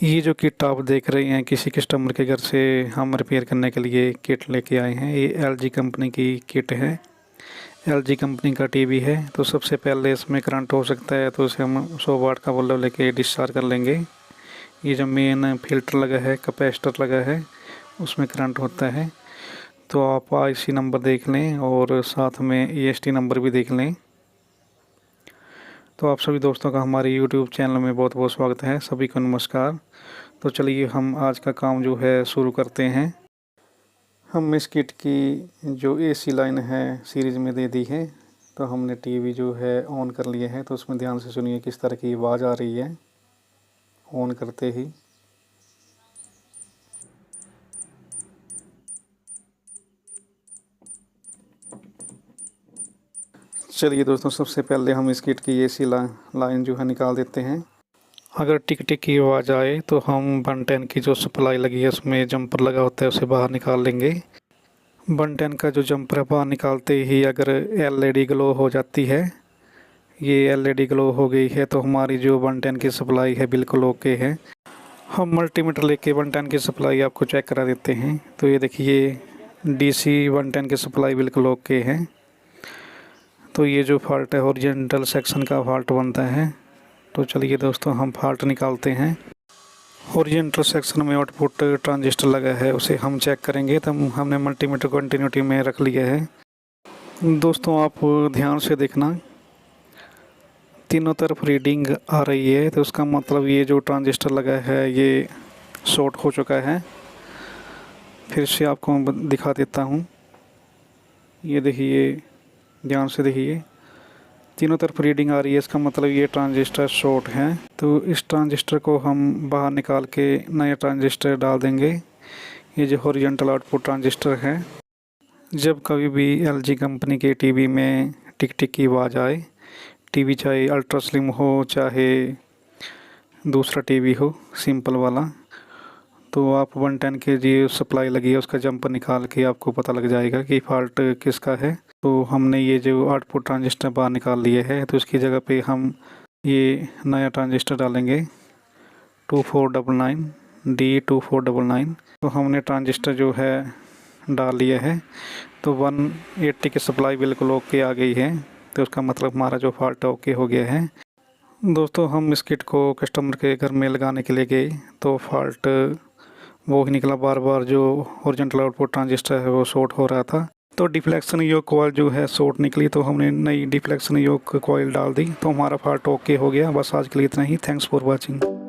ये जो किट आप देख रहे हैं किसी कस्टमर के घर से हम रिपेयर करने के लिए किट लेके आए हैं। ये एलजी कंपनी की किट है, एलजी कंपनी का टीवी है। तो सबसे पहले इसमें करंट हो सकता है, तो इसे हम 100 वाट का बल्ब लेके डिस्चार्ज कर लेंगे। ये जो मेन फिल्टर लगा है, कैपेसिटर लगा है, उसमें करंट होता है। तो आप आईसी नंबर देख लें और साथ में ईएसटी नंबर भी देख लें। तो आप सभी दोस्तों का हमारे यूट्यूब चैनल में बहुत बहुत स्वागत है। सभी को नमस्कार। तो चलिए हम आज का काम जो है शुरू करते हैं। हम इस किट की जो एसी लाइन है सीरीज़ में दे दी है। तो हमने टीवी जो है ऑन कर लिया है। तो उसमें ध्यान से सुनिए किस तरह की आवाज़ आ रही है ऑन करते ही। चलिए दोस्तों, सबसे पहले हम इस किट की एसी लाइन जो है निकाल देते हैं। अगर टिक टिक की आवाज़ आए तो हम 110 की जो सप्लाई लगी है उसमें जंपर लगा होता है उसे बाहर निकाल लेंगे। 110 का जो जंपर है बाहर निकालते ही अगर एलईडी ग्लो हो जाती है, ये एलईडी ग्लो हो गई है, तो हमारी जो 110 की सप्लाई है बिल्कुल ओके है। हम मल्टीमीटर लेके 110 की सप्लाई आपको चेक करा देते हैं। तो ये देखिए डीसी 110 की सप्लाई बिल्कुल ओके है। तो ये जो फॉल्ट है हॉरिजॉन्टल सेक्शन का फॉल्ट बनता है। तो चलिए दोस्तों हम फॉल्ट निकालते हैं। हॉरिजॉन्टल सेक्शन में आउटपुट ट्रांजिस्टर लगा है, उसे हम चेक करेंगे। तो हमने मल्टीमीटर कंटिन्यूटी में रख लिया है। दोस्तों आप ध्यान से देखना, तीनों तरफ रीडिंग आ रही है। तो उसका मतलब ये जो ट्रांजिस्टर लगा है ये शॉर्ट हो चुका है। फिर से आपको मैं दिखा देता हूँ। ये देखिए, ध्यान से देखिए, तीनों तरफ रीडिंग आ रही है। इसका मतलब ये ट्रांजिस्टर शॉर्ट है। तो इस ट्रांजिस्टर को हम बाहर निकाल के नया ट्रांजिस्टर डाल देंगे। ये जो हॉरिजॉन्टल आउटपुट ट्रांजिस्टर है। जब कभी भी एलजी कंपनी के टीवी में टिक टिक की आवाज़ आए, टीवी चाहे अल्ट्रा स्लिम हो चाहे दूसरा टीवी हो सिंपल वाला, तो आप 110 के जो सप्लाई लगी है उसका जंपर निकाल के आपको पता लग जाएगा कि फॉल्ट किसका है। तो हमने ये जो आउटपुट ट्रांजिस्टर बाहर निकाल लिए है, तो इसकी जगह पे हम ये नया ट्रांजिस्टर डालेंगे 2499 D2499। तो हमने ट्रांजिस्टर जो है डाल लिया है। तो 180 की सप्लाई बिल्कुल ओके आ गई है। तो उसका मतलब हमारा जो फॉल्ट ओके हो गया है। दोस्तों हम इस किट को कस्टमर के घर में लगाने के लिए गए तो फॉल्ट वो ही निकला, बार बार जो हॉरिजॉन्टल आउटपुट ट्रांजिस्टर है वो शॉर्ट हो रहा था। तो डिफ्लेक्शन योक कॉइल जो है शॉर्ट निकली, तो हमने नई डिफ्लेक्शन योक कॉइल डाल दी, तो हमारा फॉल्ट ओके हो गया। बस आज के लिए इतना ही। Thanks for watching.